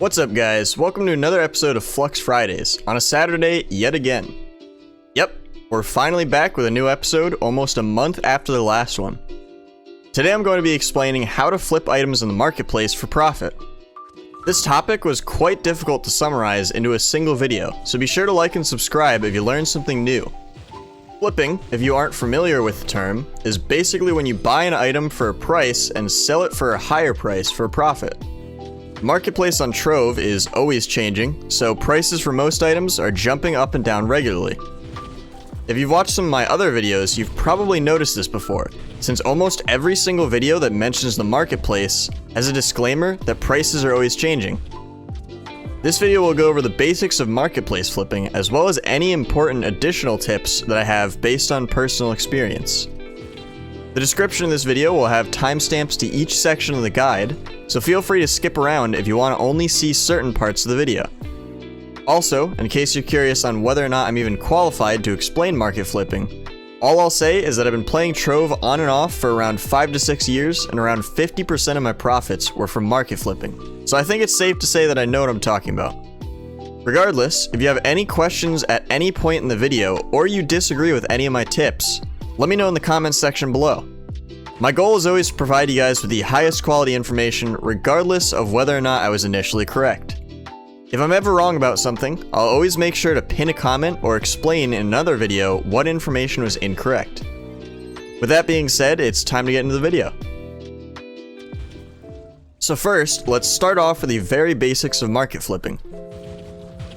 What's up, guys? Welcome to another episode of Flux Fridays, on a Saturday yet again. Yep, we're finally back with a new episode almost a month after the last one. Today I'm going to be explaining how to flip items in the marketplace for profit. This topic was quite difficult to summarize into a single video, so be sure to like and subscribe if you learned something new. Flipping, if you aren't familiar with the term, is basically when you buy an item for a price and sell it for a higher price for a profit. The marketplace on Trove is always changing, so prices for most items are jumping up and down regularly. If you've watched some of my other videos, you've probably noticed this before, since almost every single video that mentions the marketplace has a disclaimer that prices are always changing. This video will go over the basics of marketplace flipping, as well as any important additional tips that I have based on personal experience. The description of this video will have timestamps to each section of the guide, so feel free to skip around if you want to only see certain parts of the video. Also, in case you're curious on whether or not I'm even qualified to explain market flipping, all I'll say is that I've been playing Trove on and off for around 5 to 6 years, and around 50% of my profits were from market flipping, so I think it's safe to say that I know what I'm talking about. Regardless, if you have any questions at any point in the video, or you disagree with any of my tips, let me know in the comments section below. My goal is always to provide you guys with the highest quality information, regardless of whether or not I was initially correct. If I'm ever wrong about something, I'll always make sure to pin a comment or explain in another video what information was incorrect. With that being said, it's time to get into the video. So first, let's start off with the very basics of market flipping.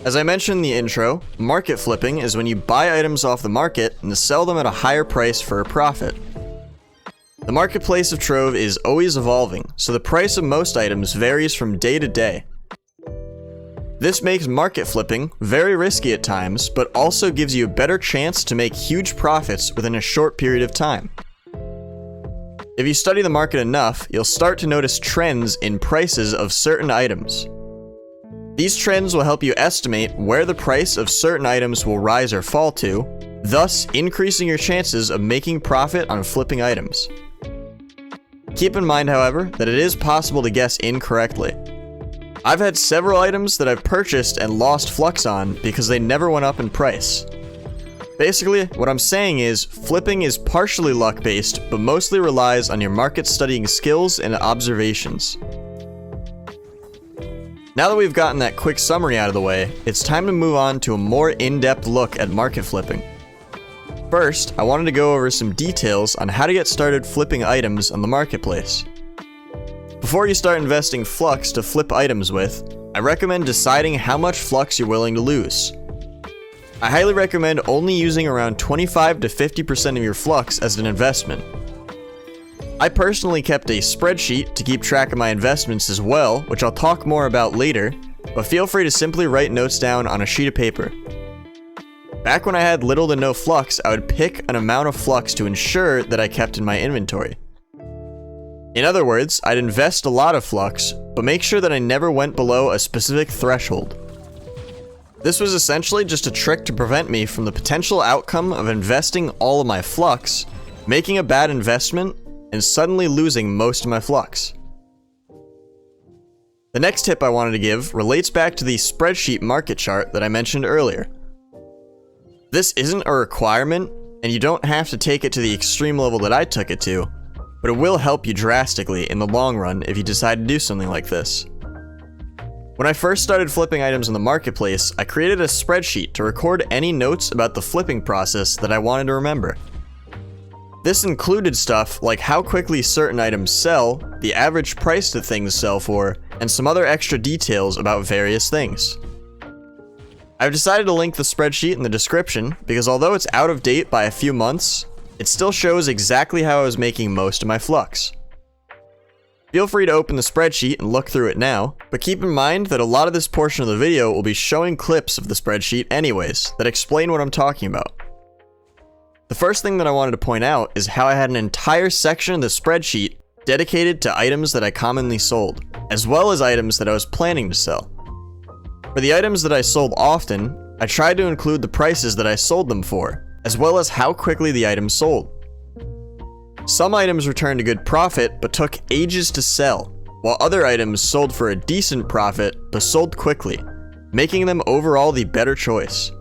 As I mentioned in the intro, market flipping is when you buy items off the market and sell them at a higher price for a profit. The marketplace of Trove is always evolving, so the price of most items varies from day to day. This makes market flipping very risky at times, but also gives you a better chance to make huge profits within a short period of time. If you study the market enough, you'll start to notice trends in prices of certain items. These trends will help you estimate where the price of certain items will rise or fall to, thus increasing your chances of making profit on flipping items. Keep in mind, however, that it is possible to guess incorrectly. I've had several items that I've purchased and lost FLUX on because they never went up in price. Basically, what I'm saying is, flipping is partially luck-based, but mostly relies on your market studying skills and observations. Now that we've gotten that quick summary out of the way, it's time to move on to a more in-depth look at market flipping. First, I wanted to go over some details on how to get started flipping items on the marketplace. Before you start investing FLUX to flip items with, I recommend deciding how much FLUX you're willing to lose. I highly recommend only using around 25 to 50% of your FLUX as an investment. I personally kept a spreadsheet to keep track of my investments as well, which I'll talk more about later, but feel free to simply write notes down on a sheet of paper. Back when I had little to no FLUX, I would pick an amount of FLUX to ensure that I kept in my inventory. In other words, I'd invest a lot of FLUX, but make sure that I never went below a specific threshold. This was essentially just a trick to prevent me from the potential outcome of investing all of my FLUX, making a bad investment, and suddenly losing most of my FLUX. The next tip I wanted to give relates back to the spreadsheet market chart that I mentioned earlier. This isn't a requirement, and you don't have to take it to the extreme level that I took it to, but it will help you drastically in the long run if you decide to do something like this. When I first started flipping items in the marketplace, I created a spreadsheet to record any notes about the flipping process that I wanted to remember. This included stuff like how quickly certain items sell, the average price that things sell for, and some other extra details about various things. I've decided to link the spreadsheet in the description because although it's out of date by a few months, it still shows exactly how I was making most of my FLUX. Feel free to open the spreadsheet and look through it now, but keep in mind that a lot of this portion of the video will be showing clips of the spreadsheet anyways that explain what I'm talking about. The first thing that I wanted to point out is how I had an entire section of the spreadsheet dedicated to items that I commonly sold, as well as items that I was planning to sell. For the items that I sold often, I tried to include the prices that I sold them for, as well as how quickly the items sold. Some items returned a good profit, but took ages to sell, while other items sold for a decent profit but sold quickly, making them overall the better choice.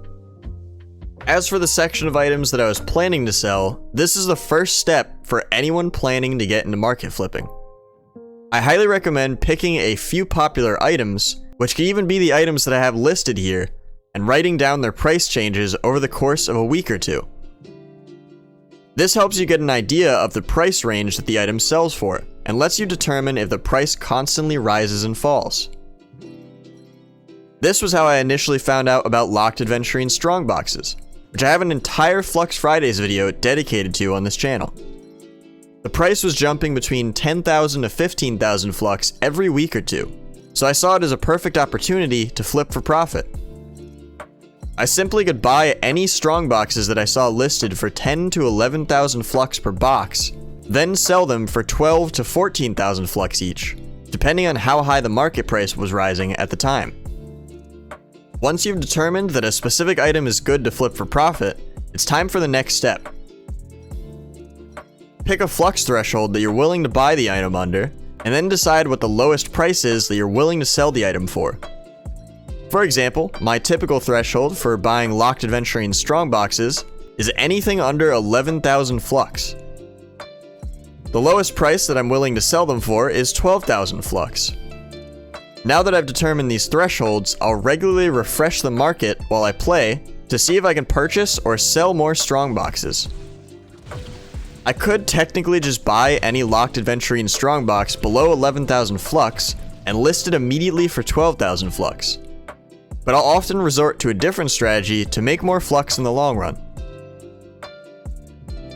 As for the section of items that I was planning to sell, this is the first step for anyone planning to get into market flipping. I highly recommend picking a few popular items, which could even be the items that I have listed here, and writing down their price changes over the course of a week or two. This helps you get an idea of the price range that the item sells for, and lets you determine if the price constantly rises and falls. This was how I initially found out about locked adventuring strongboxes, which I have an entire Flux Fridays video dedicated to on this channel. The price was jumping between 10,000 to 15,000 Flux every week or two, so I saw it as a perfect opportunity to flip for profit. I simply could buy any strongboxes that I saw listed for 10 to 11,000 Flux per box, then sell them for 12 to 14,000 Flux each, depending on how high the market price was rising at the time. Once you've determined that a specific item is good to flip for profit, it's time for the next step. Pick a Flux threshold that you're willing to buy the item under, and then decide what the lowest price is that you're willing to sell the item for. For example, my typical threshold for buying locked adventuring strongboxes is anything under 11,000 Flux. The lowest price that I'm willing to sell them for is 12,000 Flux. Now that I've determined these thresholds, I'll regularly refresh the market while I play to see if I can purchase or sell more strongboxes. I could technically just buy any locked adventuring strongbox below 11,000 Flux and list it immediately for 12,000 Flux, but I'll often resort to a different strategy to make more Flux in the long run.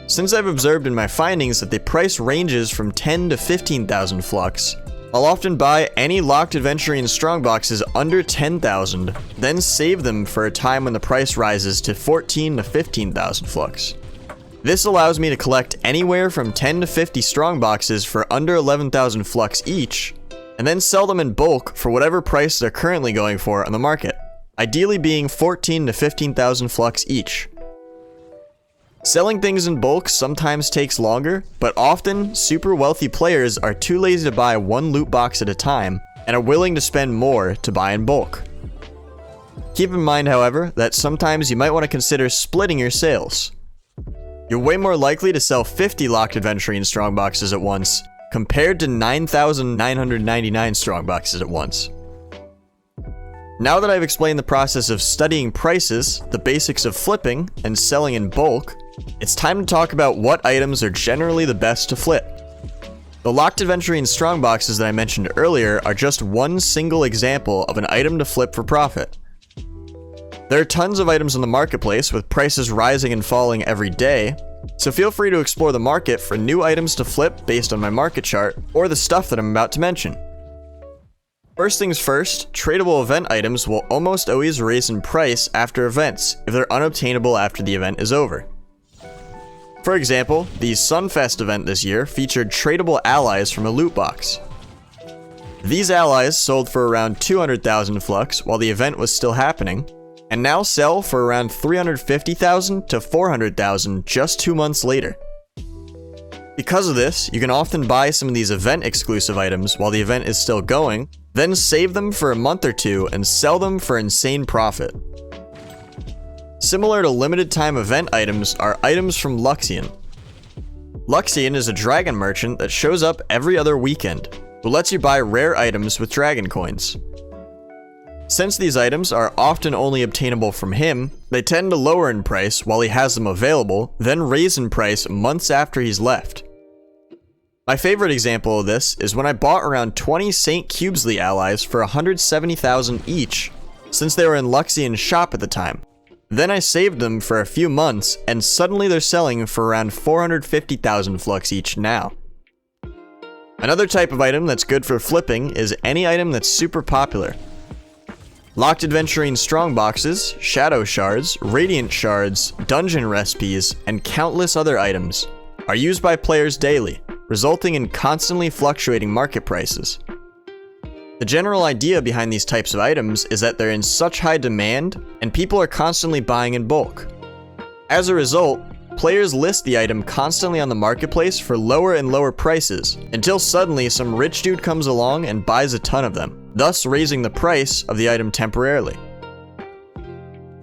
Since I've observed in my findings that the price ranges from 10 to 15,000 Flux, I'll often buy any locked adventuring strongboxes under 10,000, then save them for a time when the price rises to 14 to 15,000 Flux. This allows me to collect anywhere from 10 to 50 strongboxes for under 11,000 Flux each, and then sell them in bulk for whatever price they're currently going for on the market, ideally being 14 to 15,000 Flux each. Selling things in bulk sometimes takes longer, but often super wealthy players are too lazy to buy one loot box at a time and are willing to spend more to buy in bulk. Keep in mind, however, that sometimes you might want to consider splitting your sales. You're way more likely to sell 50 locked adventuring strongboxes at once, compared to 9,999 strongboxes at once. Now that I've explained the process of studying prices, the basics of flipping, and selling in bulk, it's time to talk about what items are generally the best to flip. The locked adventuring strongboxes that I mentioned earlier are just one single example of an item to flip for profit. There are tons of items on the marketplace with prices rising and falling every day, so feel free to explore the market for new items to flip based on my market chart or the stuff that I'm about to mention. First things first, tradable event items will almost always raise in price after events if they're unobtainable after the event is over. For example, the Sunfest event this year featured tradable allies from a loot box. These allies sold for around 200,000 Flux while the event was still happening, and now sell for around 350,000 to 400,000 just 2 months later. Because of this, you can often buy some of these event exclusive items while the event is still going, then save them for a month or two and sell them for insane profit. Similar to limited time event items are items from Luxian. Luxian is a dragon merchant that shows up every other weekend, who lets you buy rare items with dragon coins. Since these items are often only obtainable from him, they tend to lower in price while he has them available, then raise in price months after he's left. My favorite example of this is when I bought around 20 St. Cubesley allies for 170,000 each, since they were in Luxian's shop at the time. Then I saved them for a few months, and suddenly they're selling for around 450,000 Flux each now. Another type of item that's good for flipping is any item that's super popular. Locked adventuring strongboxes, shadow shards, radiant shards, dungeon recipes, and countless other items are used by players daily, resulting in constantly fluctuating market prices. The general idea behind these types of items is that they're in such high demand, and people are constantly buying in bulk. As a result, players list the item constantly on the marketplace for lower and lower prices, until suddenly some rich dude comes along and buys a ton of them, thus raising the price of the item temporarily.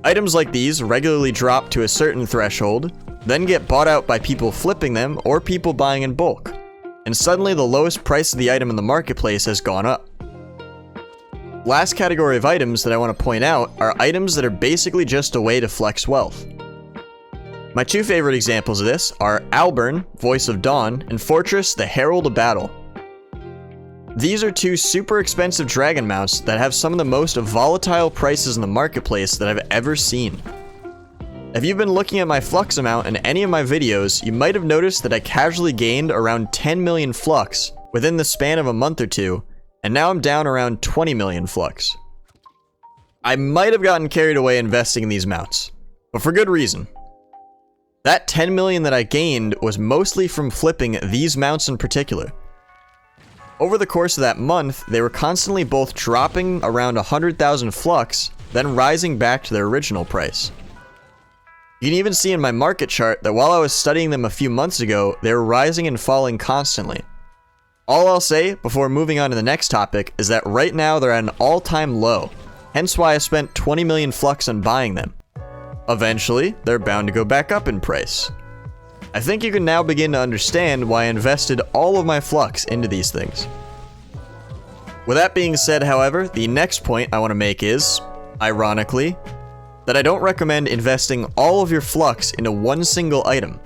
Items like these regularly drop to a certain threshold, then get bought out by people flipping them or people buying in bulk, and suddenly the lowest price of the item in the marketplace has gone up. Last category of items that I want to point out are items that are basically just a way to flex wealth. My two favorite examples of this are Alburn, Voice of Dawn, and Fortress, the Herald of Battle. These are two super expensive dragon mounts that have some of the most volatile prices in the marketplace that I've ever seen. If you've been looking at my FLUX amount in any of my videos, you might have noticed that I casually gained around 10 million FLUX within the span of a month or two, and now I'm down around 20 million FLUX. I might have gotten carried away investing in these mounts, but for good reason. That 10 million that I gained was mostly from flipping these mounts in particular. Over the course of that month, they were constantly both dropping around 100,000 FLUX, then rising back to their original price. You can even see in my market chart that while I was studying them a few months ago, they were rising and falling constantly. All I'll say before moving on to the next topic is that right now they're at an all-time low, hence why I spent 20 million FLUX on buying them. Eventually, they're bound to go back up in price. I think you can now begin to understand why I invested all of my FLUX into these things. With that being said, however, the next point I want to make is, ironically, that I don't recommend investing all of your FLUX into one single item.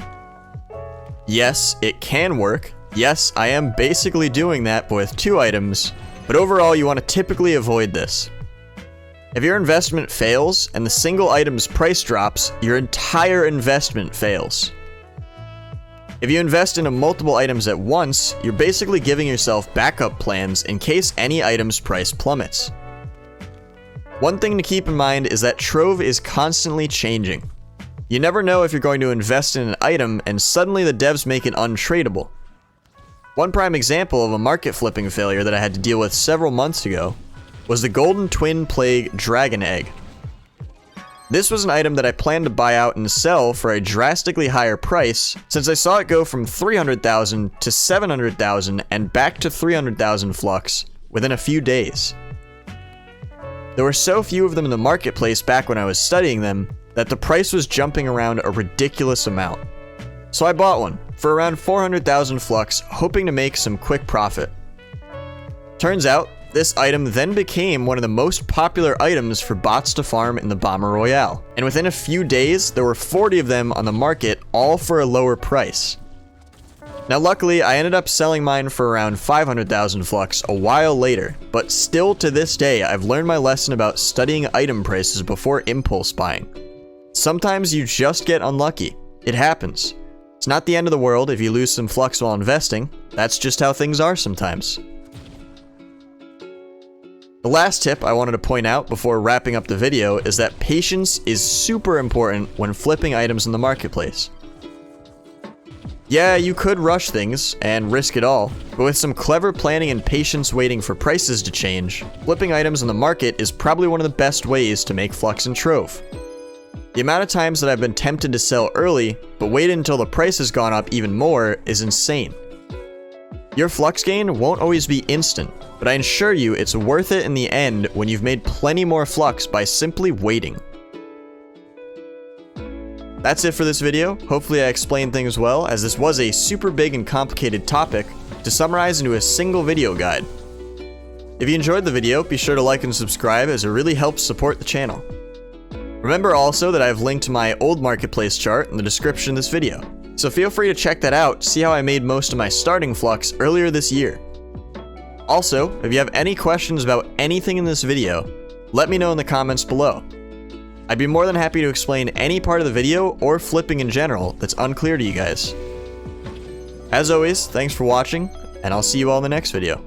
Yes, it can work. Yes, I am basically doing that with two items, but overall you want to typically avoid this. If your investment fails and the single item's price drops, your entire investment fails. If you invest into multiple items at once, you're basically giving yourself backup plans in case any item's price plummets. One thing to keep in mind is that Trove is constantly changing. You never know if you're going to invest in an item and suddenly the devs make it untradeable. One prime example of a market flipping failure that I had to deal with several months ago was the Golden Twin Plague Dragon Egg. This was an item that I planned to buy out and sell for a drastically higher price since I saw it go from 300,000 to 700,000 and back to 300,000 FLUX within a few days. There were so few of them in the marketplace back when I was studying them that the price was jumping around a ridiculous amount. So I bought one for around 400,000 FLUX, hoping to make some quick profit. Turns out, this item then became one of the most popular items for bots to farm in the Bomber Royale, and within a few days, there were 40 of them on the market, all for a lower price. Now luckily, I ended up selling mine for around 500,000 FLUX a while later, but still to this day, I've learned my lesson about studying item prices before impulse buying. Sometimes you just get unlucky. It happens. It's not the end of the world if you lose some FLUX while investing. That's just how things are sometimes. The last tip I wanted to point out before wrapping up the video is that patience is super important when flipping items in the marketplace. Yeah, you could rush things and risk it all, but with some clever planning and patience waiting for prices to change, flipping items in the market is probably one of the best ways to make FLUX and Trove. The amount of times that I've been tempted to sell early, but waited until the price has gone up even more is insane. Your FLUX gain won't always be instant, but I assure you it's worth it in the end when you've made plenty more FLUX by simply waiting. That's it for this video. Hopefully I explained things well, as this was a super big and complicated topic to summarize into a single video guide. If you enjoyed the video, be sure to like and subscribe, as it really helps support the channel. Remember also that I've linked my old marketplace chart in the description of this video, so feel free to check that out to see how I made most of my starting FLUX earlier this year. Also, if you have any questions about anything in this video, let me know in the comments below. I'd be more than happy to explain any part of the video or flipping in general that's unclear to you guys. As always, thanks for watching, and I'll see you all in the next video.